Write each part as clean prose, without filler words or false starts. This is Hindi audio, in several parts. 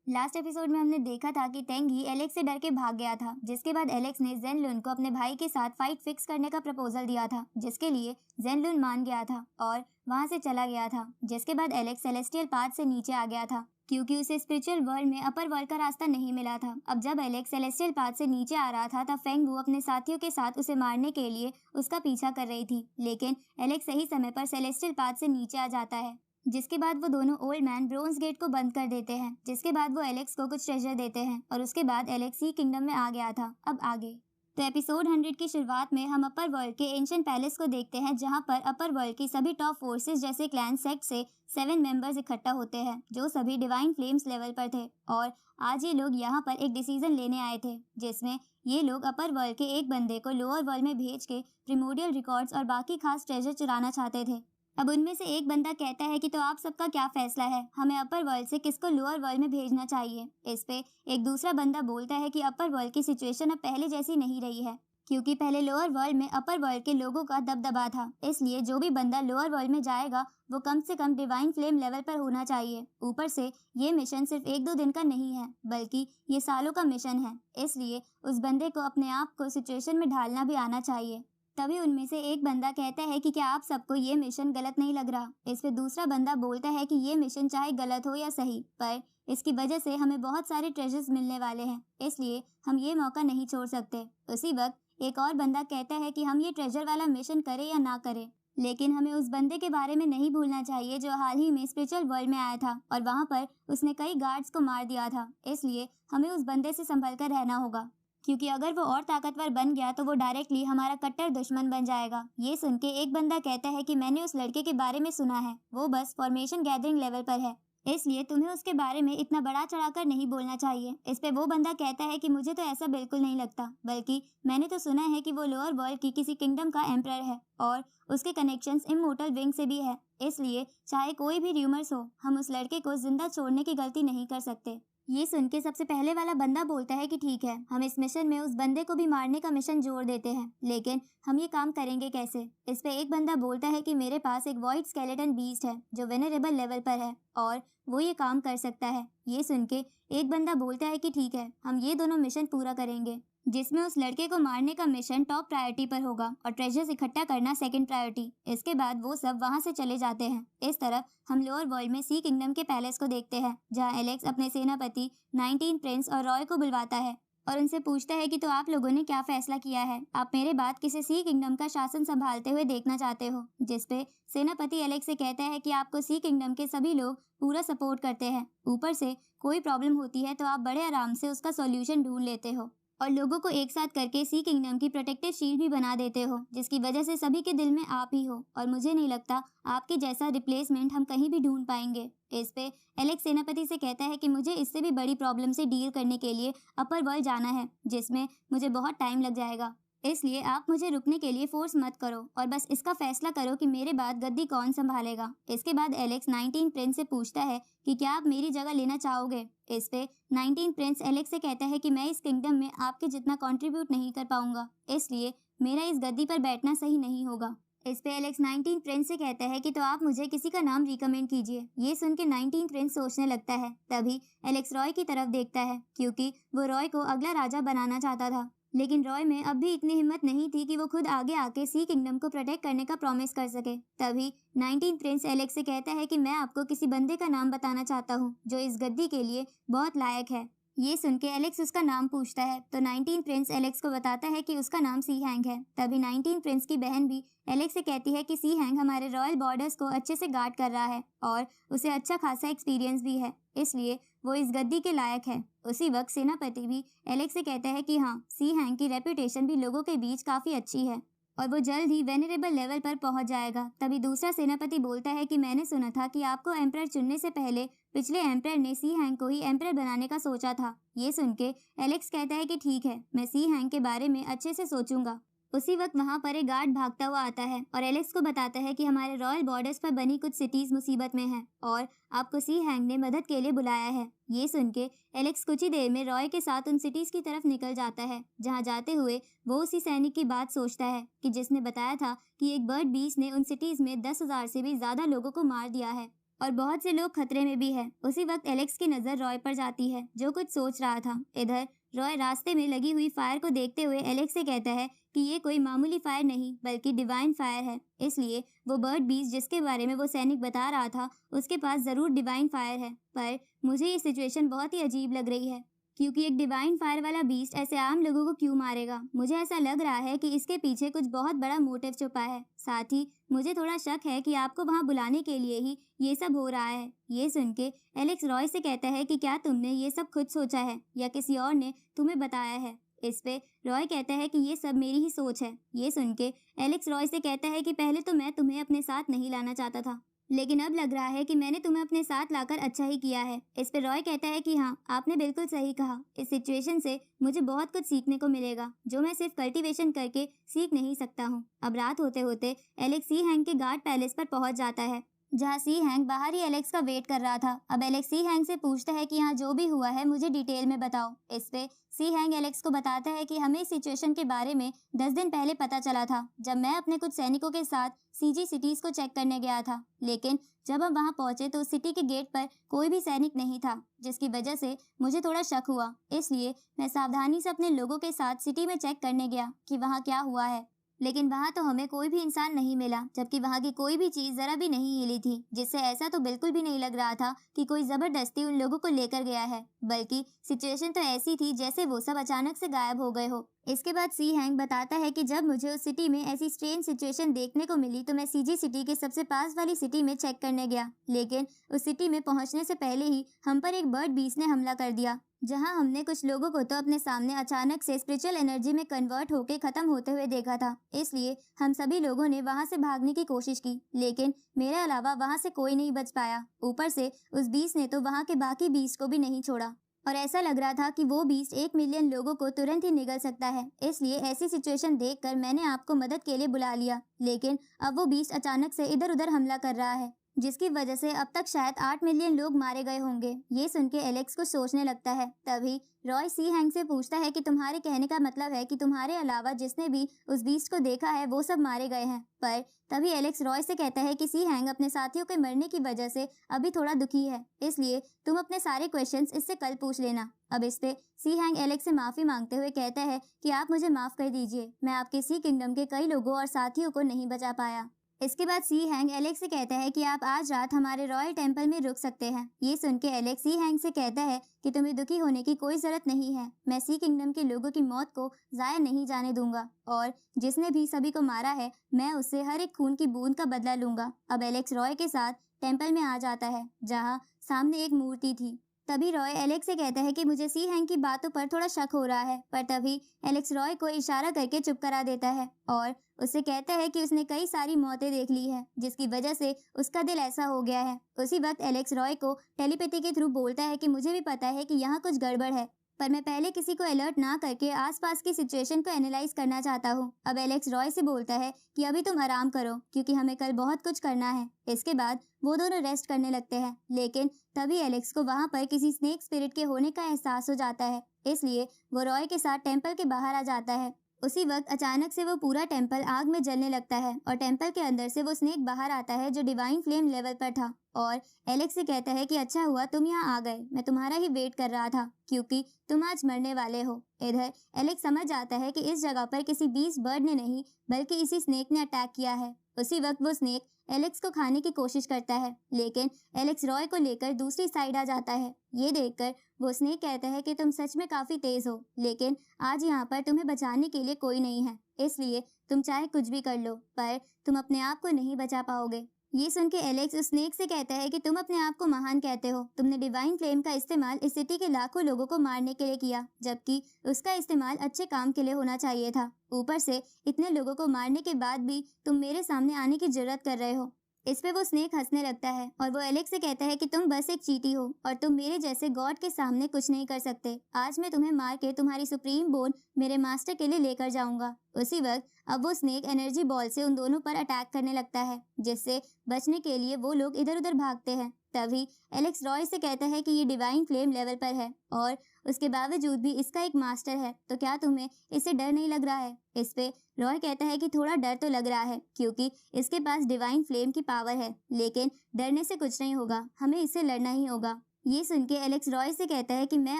लास्ट एपिसोड में हमने देखा था कि तेंगी एलेक्स से डर के भाग गया था, जिसके बाद एलेक्स ने जेनलुन को अपने भाई के साथ फाइट फिक्स करने का प्रपोजल दिया था, जिसके लिए जेनलुन मान गया था और वहां से चला गया था। जिसके बाद एलेक्स सेलेस्टियल पाथ से नीचे आ गया था क्योंकि उसे स्पिरिचुअल वर्ल्ड में अपर वर्ल्ड का रास्ता नहीं मिला था। अब जब एलेक्स सेलेस्टियल पाथ से नीचे आ रहा था तब फेंगवू अपने साथियों के साथ उसे मारने के लिए उसका पीछा कर रही थी, लेकिन एलेक्स सही समय पर सेलेस्टियल पाथ से नीचे आ जाता है। जिसके बाद वो दोनों ओल्ड मैन ब्रोंज गेट को बंद कर देते हैं, जिसके बाद वो एलेक्स को कुछ ट्रेजर देते हैं और उसके बाद एलेक्स सी किंगडम में आ गया था। अब आगे तो एपिसोड 100 की शुरुआत में हम अपर वर्ल्ड के एंशिएंट पैलेस को देखते हैं, जहां पर अपर वर्ल्ड की सभी टॉप फोर्सेस जैसे क्लैन सेक्ट से 7 मेंबर्स इकट्ठा होते हैं, जो सभी डिवाइन फ्लेम्स लेवल पर थे। और आज ये लोग यहाँ पर एक डिसीजन लेने आए थे, जिसमें ये लोग अपर वर्ल्ड के एक बंदे को लोअर वर्ल्ड में भेज के प्रिमोडियल रिकॉर्ड्स और बाकी खास ट्रेजर चुराना चाहते थे। अब उनमें से एक बंदा कहता है कि तो आप सबका क्या फैसला है, हमें अपर वर्ल्ड से किसको लोअर वर्ल्ड में भेजना चाहिए। इस पे एक दूसरा बंदा बोलता है कि अपर वर्ल्ड की सिचुएशन अब पहले जैसी नहीं रही है, क्योंकि पहले लोअर वर्ल्ड में अपर वर्ल्ड के लोगों का दबदबा था, इसलिए जो भी बंदा लोअर वर्ल्ड में जाएगा वो कम से कम डिवाइन फ्लेम लेवल पर होना चाहिए। ऊपर से ये मिशन सिर्फ 1-2 दिन का नहीं है, बल्कि ये सालों का मिशन है, इसलिए उस बंदे को अपने आप को सिचुएशन में ढालना भी आना चाहिए। तभी उनमें से एक बंदा कहता है कि क्या आप सबको ये मिशन गलत नहीं लग रहा। इस पे दूसरा बंदा बोलता है कि ये मिशन चाहे गलत हो या सही, पर इसकी वजह से हमें बहुत सारे ट्रेजर्स मिलने वाले हैं, इसलिए हम ये मौका नहीं छोड़ सकते। उसी वक्त एक और बंदा कहता है कि हम ये ट्रेजर वाला मिशन करें या ना करें, लेकिन हमें उस बंदे के बारे में नहीं भूलना चाहिए जो हाल ही में स्पिरिचुअल वर्ल्ड में आया था और वहाँ पर उसने कई गार्ड्स को मार दिया था, इसलिए हमें उस बंदे से संभल कर रहना होगा, क्योंकि अगर वो और ताकतवर बन गया तो वो डायरेक्टली हमारा कट्टर दुश्मन बन जाएगा। ये सुन के एक बंदा कहता है कि मैंने उस लड़के के बारे में सुना है, वो बस फॉर्मेशन गैदरिंग लेवल पर है, इसलिए तुम्हें उसके बारे में इतना बड़ा चढ़ाकर नहीं बोलना चाहिए। इस पे वो बंदा कहता है कि मुझे तो ऐसा बिल्कुल नहीं लगता, बल्कि मैंने तो सुना है कि वो लोअर वर्ल्ड की किसी किंगडम का एम्परर है और उसके कनेक्शंस इमोर्टल विंग से भी है, इसलिए चाहे कोई भी र्यूमर्स हो, हम उस लड़के को जिंदा छोड़ने की गलती नहीं कर सकते। ये सुन के सबसे पहले वाला बंदा बोलता है कि ठीक है, हम इस मिशन में उस बंदे को भी मारने का मिशन जोड़ देते हैं, लेकिन हम ये काम करेंगे कैसे। इस पे एक बंदा बोलता है कि मेरे पास एक वॉइड स्केलेटन बीस्ट है जो वेनरेबल लेवल पर है और वो ये काम कर सकता है। ये सुन के एक बंदा बोलता है कि ठीक है, हम ये दोनों मिशन पूरा करेंगे, जिसमें उस लड़के को मारने का मिशन टॉप प्रायोरिटी पर होगा और ट्रेजर्स इकट्ठा करना सेकंड प्रायोरिटी। इसके बाद वो सब वहां से चले जाते हैं। इस तरफ हम लोअर वर्ल्ड में सी किंगडम के पैलेस को देखते हैं, जहां एलेक्स अपने सेनापति 19 प्रिंस और रॉय को बुलवाता है और उनसे पूछता है कि तो आप लोगों ने क्या फैसला किया है, आप मेरे बाद किसे सी किंगडम का शासन संभालते हुए देखना चाहते हो। जिसपे सेनापति एलेक्स से कहता है कि आपको सी किंगडम के सभी लोग पूरा सपोर्ट करते हैं, ऊपर से कोई प्रॉब्लम होती है तो आप बड़े आराम से उसका सॉल्यूशन ढूंढ लेते हो और लोगों को एक साथ करके सी किंगडम की प्रोटेक्टिव शील्ड भी बना देते हो, जिसकी वजह से सभी के दिल में आप ही हो और मुझे नहीं लगता आपके जैसा रिप्लेसमेंट हम कहीं भी ढूंढ पाएंगे। इस पे एलेक्स सेनापति से कहता है कि मुझे इससे भी बड़ी प्रॉब्लम से डील करने के लिए अपर वर्ल्ड जाना है, जिसमें मुझे बहुत टाइम लग जाएगा, इसलिए आप मुझे रुकने के लिए फोर्स मत करो और बस इसका फैसला करो कि मेरे बाद गद्दी कौन संभालेगा। इसके बाद एलेक्स 19 प्रिंस से पूछता है कि क्या आप मेरी जगह लेना चाहोगे। इस पे 19 प्रिंस एलेक्स से कहता है कि मैं इस किंगडम में आपके जितना कंट्रीब्यूट नहीं कर पाऊंगा, इसलिए मेरा इस गद्दी पर बैठना सही नहीं होगा। इस पे एलेक्स 19 प्रिंस से कहता है कि तो आप मुझे किसी का नाम रिकमेंड कीजिए। ये सुन के 19 प्रिंस सोचने लगता है। तभी एलेक्स रॉय की तरफ देखता है, क्योंकि वो रॉय को अगला राजा बनाना चाहता था, लेकिन रॉय में अब भी इतनी हिम्मत नहीं थी कि वो खुद आगे आके सी किंगडम को प्रोटेक्ट करने का प्रॉमिस कर सके। तभी 19 प्रिंस एलेक्स से कहता है कि मैं आपको किसी बंदे का नाम बताना चाहता हूँ जो इस गद्दी के लिए बहुत लायक है। ये सुन के एलेक्स उसका नाम पूछता है तो 19 प्रिंस एलेक्स को बताता है कि उसका नाम सी हैंग है। तभी 19 प्रिंस की बहन भी एलेक्स से कहती है कि सी हैंग हमारे रॉयल बॉर्डर्स को अच्छे से गार्ड कर रहा है और उसे अच्छा खासा एक्सपीरियंस भी है, इसलिए वो इस गद्दी के लायक है। उसी वक्त सेनापति भी एलेक्स से कहता है कि हाँ, सी हैंग की रेपुटेशन भी लोगों के बीच काफी अच्छी है और वो जल्द ही वेनरेबल लेवल पर पहुंच जाएगा। तभी दूसरा सेनापति बोलता है कि मैंने सुना था कि आपको एम्परर चुनने से पहले पिछले एम्परर ने सी हैंग को ही एम्परर बनाने का सोचा था। ये सुन के एलेक्स कहता है कि ठीक है, मैं सी हैंग के बारे में अच्छे से सोचूंगा। उसी वक्त वहां पर एक गार्ड भागता हुआ आता है और एलेक्स को बताता है कि हमारे रॉयल बॉर्डर्स पर बनी कुछ सिटीज मुसीबत में हैं और आपको सी हैंग ने मदद के लिए बुलाया है। ये सुन के एलेक्स कुछ ही देर में रॉय के साथ उन सिटीज की तरफ निकल जाता है, जहां जाते हुए वो उसी सैनिक की बात सोचता है कि जिसने बताया था कि एक बर्ड बीस्ट ने उन सिटीज में 10,000 से भी ज्यादा लोगों को मार दिया है। और बहुत से लोग खतरे में भी है। उसी वक्त एलेक्स की नजर रॉय पर जाती है जो कुछ सोच रहा था। इधर रॉय रास्ते में लगी हुई फायर को देखते हुए एलेक्स से कहता है कि ये कोई मामूली फायर नहीं बल्कि डिवाइन फायर है, इसलिए वो बर्ड बीस्ट जिसके बारे में वो सैनिक बता रहा था उसके पास जरूर डिवाइन फायर है। पर मुझे ये सिचुएशन बहुत ही अजीब लग रही है क्योंकि एक डिवाइन फायर वाला बीस्ट ऐसे आम लोगों को क्यों मारेगा। मुझे ऐसा लग रहा है कि इसके पीछे कुछ बहुत बड़ा मोटिव छुपा है। साथ ही मुझे थोड़ा शक है कि आपको वहां बुलाने के लिए ही ये सब हो रहा है। ये सुन के एलेक्स रॉय से कहता है कि क्या तुमने ये सब खुद सोचा है या किसी और ने तुम्हें बताया है। इस पे रॉय कहता है कि ये सब मेरी ही सोच है। ये सुन के एलेक्स रॉय से कहता है कि पहले तो मैं तुम्हें अपने साथ नहीं लाना चाहता था, लेकिन अब लग रहा है कि मैंने तुम्हें अपने साथ लाकर अच्छा ही किया है। इस पे रॉय कहता है कि हाँ, आपने बिल्कुल सही कहा। इस सिचुएशन से मुझे बहुत कुछ सीखने को मिलेगा जो मैं सिर्फ कल्टीवेशन करके सीख नहीं सकता हूँ। अब रात होते होते एलेक्स सी हैंग के गार्ड पैलेस पर पहुंच जाता है जहाँ सी हैंग बाहर ही एलेक्स का वेट कर रहा था। अब एलेक्स सी हैंग से पूछता है कि यहाँ जो भी हुआ है मुझे डिटेल में बताओ। इस पे सी हैंग एलेक्स को बताता है कि हमें इस सिचुएशन के बारे में 10 दिन पहले पता चला था जब मैं अपने कुछ सैनिकों के साथ सीजी सिटीज को चेक करने गया था, लेकिन जब हम वहां पहुंचे तो उस सिटी के गेट पर कोई भी सैनिक नहीं था, जिसकी वजह से मुझे थोड़ा शक हुआ। इसलिए मैं सावधानी से अपने लोगों के साथ सिटी में चेक करने गया कि वहां क्या हुआ है, लेकिन वहां तो हमें कोई भी इंसान नहीं मिला, जबकि वहां की कोई भी चीज जरा भी नहीं हिली थी, जिससे ऐसा तो बिल्कुल भी नहीं लग रहा था कि कोई जबरदस्ती उन लोगों को लेकर गया है, बल्कि सिचुएशन तो ऐसी थी जैसे वो सब अचानक से गायब हो गए हो। इसके बाद सी हैंग बताता है कि जब मुझे उस सिटी में ऐसी स्ट्रेंज सिचुएशन देखने को मिली तो मैं सीजी सिटी के सबसे पास वाली सिटी में चेक करने गया, लेकिन उस सिटी में पहुंचने से पहले ही हम पर एक बर्ड बीस्ट ने हमला कर दिया, जहां हमने कुछ लोगों को तो अपने सामने अचानक से स्पिरिचुअल एनर्जी में कन्वर्ट होके खत्म होते हुए देखा था। इसलिए हम सभी लोगों ने वहां से भागने की कोशिश की, लेकिन मेरे अलावा वहां से कोई नहीं बच पाया। ऊपर से उस बीस्ट ने तो वहां के बाकी बीस्ट को भी नहीं छोड़ा और ऐसा लग रहा था कि वो बीस्ट 1 मिलियन लोगों को तुरंत ही निगल सकता है। इसलिए ऐसी सिचुएशन देखकर मैंने आपको मदद के लिए बुला लिया, लेकिन अब वो बीस्ट अचानक से इधर उधर हमला कर रहा है, जिसकी वजह से अब तक शायद 8 मिलियन लोग मारे गए होंगे। ये सुन के एलेक्स को सोचने लगता है। तभी रॉय सी हैंग से पूछता है कि तुम्हारे कहने का मतलब है कि तुम्हारे अलावा जिसने भी उस बीस्ट को देखा है वो सब मारे गए हैं। पर तभी एलेक्स रॉय से कहता है कि सी हैंग अपने साथियों के मरने की वजह से अभी थोड़ा दुखी है, इसलिए तुम अपने सारे क्वेश्चंस इससे कल पूछ लेना। अब इस पे सी हैंग एलेक्स से माफी मांगते हुए कहता है कि आप मुझे माफ कर दीजिए, मैं आपके सी किंगडम के कई लोगों और साथियों को नहीं बचा पाया। इसके बाद सी हैंग एलेक्स से कहता है कि आप आज रात हमारे रॉयल टेम्पल में रुक सकते हैं। ये सुन के एलेक्स सी हैंग से कहता है कि तुम्हें दुखी होने की कोई जरूरत नहीं है, मैं सी किंगडम के लोगों की मौत को जाया नहीं जाने दूंगा और जिसने भी सभी को मारा है मैं उससे हर एक खून की बूंद का बदला लूंगा। अब एलेक्स रॉय के साथ टेम्पल में आ जाता है जहाँ सामने एक मूर्ति थी। तभी रॉय एलेक्स से कहता है कि मुझे सी हैंग की बातों पर थोड़ा शक हो रहा है, पर तभी एलेक्स रॉय को इशारा करके चुप करा देता है और उससे कहता है कि उसने कई सारी मौतें देख ली है, जिसकी वजह से उसका दिल ऐसा हो गया है। उसी वक्त एलेक्स रॉय को टेलीपैथी के थ्रू बोलता है कि मुझे भी पता है कि यहाँ कुछ गड़बड़ है, पर मैं पहले किसी को अलर्ट ना करके आसपास की सिचुएशन को एनालाइज करना चाहता हूँ। अब एलेक्स रॉय से बोलता है कि अभी तुम आराम करो क्योंकि हमें कल बहुत कुछ करना है। इसके बाद वो दोनों रेस्ट करने लगते हैं, लेकिन तभी एलेक्स को वहां पर किसी स्नेक स्पिरिट के होने का एहसास हो जाता है, इसलिए वो रॉय के साथ टेम्पल के बाहर आ जाता है। उसी वक्त अचानक से वो पूरा टेम्पल आग में जलने लगता है और टेम्पल के अंदर से वो स्नेक बाहर आता है जो डिवाइन फ्लेम लेवल पर था और एलेक्स से कहता है कि अच्छा हुआ तुम यहाँ आ गए, मैं तुम्हारा ही वेट कर रहा था क्योंकि तुम आज मरने वाले हो। इधर एलेक्स समझ जाता है कि इस जगह पर किसी बीस्ट बर्ड ने नहीं बल्कि इसी स्नेक ने अटैक किया है। उसी वक्त वो स्नेक एलेक्स को खाने की कोशिश करता है, लेकिन एलेक्स रॉय को लेकर दूसरी साइड आ जाता है। ये देखकर वो स्नेक कहता है कि तुम सच में काफी तेज हो, लेकिन आज यहाँ पर तुम्हें बचाने के लिए कोई नहीं है, इसलिए तुम चाहे कुछ भी कर लो पर तुम अपने आप को नहीं बचा पाओगे। ये सुन के एलेक्स उस स्नेक से कहता है कि तुम अपने आप को महान कहते हो, तुमने डिवाइन फ्लेम का इस्तेमाल इस सिटी के लाखों लोगों को मारने के लिए किया, जबकि उसका इस्तेमाल अच्छे काम के लिए होना चाहिए था। ऊपर से इतने लोगों को मारने के बाद भी तुम मेरे सामने आने की जरूरत कर रहे हो। इस पे वो स्नेक हंसने लगता है और वो एलेक्स से कहता है कि तुम बस एक चींटी हो और तुम मेरे जैसे गॉड के सामने कुछ नहीं कर सकते। आज मैं तुम्हें मार के तुम्हारी सुप्रीम बोन मेरे मास्टर के लिए लेकर जाऊंगा। उसी वक्त अब वो स्नेक एनर्जी बॉल से उन दोनों पर अटैक करने लगता है, जिससे बचने के लिए वो लोग इधर उधर भागते हैं। तभी एलेक्स रॉय से कहता है कि ये डिवाइन फ्लेम लेवल पर है और उसके बावजूद भी इसका एक मास्टर है, तो क्या तुम्हें इससे डर नहीं लग रहा है? इस पे रॉय कहता है कि थोड़ा डर तो लग रहा है क्योंकि इसके पास डिवाइन फ्लेम की पावर है, लेकिन डरने से कुछ नहीं होगा, हमें इससे लड़ना ही होगा। ये सुन के एलेक्स रॉय से कहता है कि मैं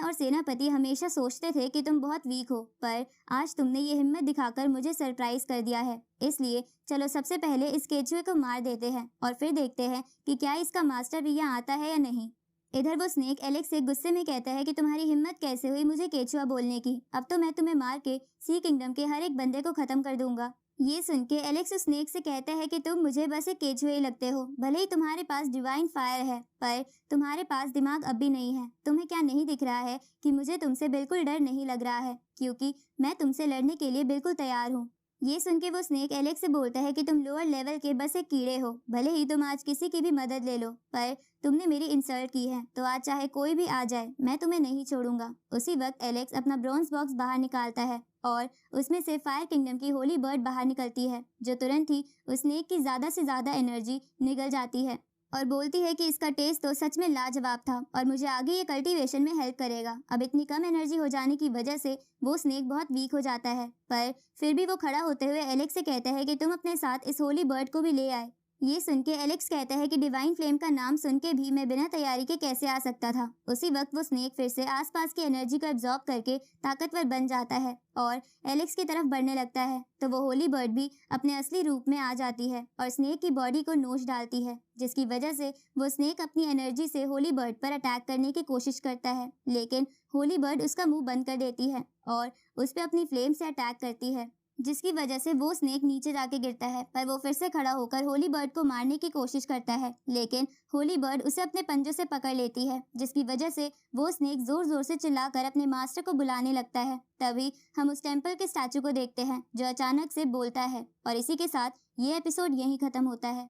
और सेनापति हमेशा सोचते थे कि तुम बहुत वीक हो, पर आज तुमने ये हिम्मत दिखाकर मुझे सरप्राइज कर दिया है। इसलिए चलो सबसे पहले इस केचुए को मार देते हैं और फिर देखते हैं कि क्या इसका मास्टर भी यहाँ आता है या नहीं। इधर वो स्नेक एलेक्स से गुस्से में कहता है कि तुम्हारी हिम्मत कैसे हुई मुझे केचुआ बोलने की, अब तो मैं तुम्हें मार के सी किंगडम के हर एक बंदे को खत्म कर दूंगा। ये सुन के एलेक्स स्नेक से कहता है कि तुम मुझे बस एक केचुए ही लगते हो, भले ही तुम्हारे पास डिवाइन फायर है, पर तुम्हारे पास दिमाग अब भी नहीं है। तुम्हें क्या नहीं दिख रहा है कि मुझे तुमसे बिल्कुल डर नहीं लग रहा है, क्योंकि मैं तुमसे लड़ने के लिए बिल्कुल तैयार हूँ। ये सुन के वो स्नेक एलेक्स से बोलता है कि तुम लोअर लेवल के बस एक कीड़े हो, भले ही तुम आज किसी की भी मदद ले लो, पर तुमने मेरी इंसल्ट की है, तो आज चाहे कोई भी आ जाए मैं तुम्हें नहीं छोड़ूंगा। उसी वक्त एलेक्स अपना ब्रॉन्ज बॉक्स बाहर निकालता है और उसमें से फायर किंगडम की होली बर्ड बाहर निकलती है, जो तुरंत ही उस स्नेक की ज्यादा से ज्यादा एनर्जी निगल जाती है और बोलती है कि इसका टेस्ट तो सच में लाजवाब था और मुझे आगे ये कल्टीवेशन में हेल्प करेगा। अब इतनी कम एनर्जी हो जाने की वजह से वो स्नेक बहुत वीक हो जाता है, पर फिर भी वो खड़ा होते हुए एलेक्स से कहता है कि तुम अपने साथ इस होली बर्ड को भी ले आए। ये सुन के एलेक्स कहता है कि डिवाइन फ्लेम का नाम सुन के भी मैं बिना तैयारी के कैसे आ सकता था। उसी वक्त वो स्नेक फिर से आसपास की एनर्जी को एब्जॉर्ब करके ताकतवर बन जाता है और एलेक्स की तरफ बढ़ने लगता है, तो वो होली बर्ड भी अपने असली रूप में आ जाती है और स्नेक की बॉडी को नोच डालती है, जिसकी वजह से वो स्नेक अपनी एनर्जी से होली बर्ड पर अटैक करने की कोशिश करता है, लेकिन होली बर्ड उसका मुंह बंद कर देती है और उस पर अपनी फ्लेम से अटैक करती है, जिसकी वजह से वो स्नेक नीचे जाके गिरता है। पर वो फिर से खड़ा होकर होली बर्ड को मारने की कोशिश करता है, लेकिन होली बर्ड उसे अपने पंजों से पकड़ लेती है, जिसकी वजह से वो स्नेक जोर जोर से चिल्लाकर अपने मास्टर को बुलाने लगता है। तभी हम उस टेम्पल के स्टैचू को देखते हैं जो अचानक से बोलता है और इसी के साथ ये एपिसोड यहीं खत्म होता है।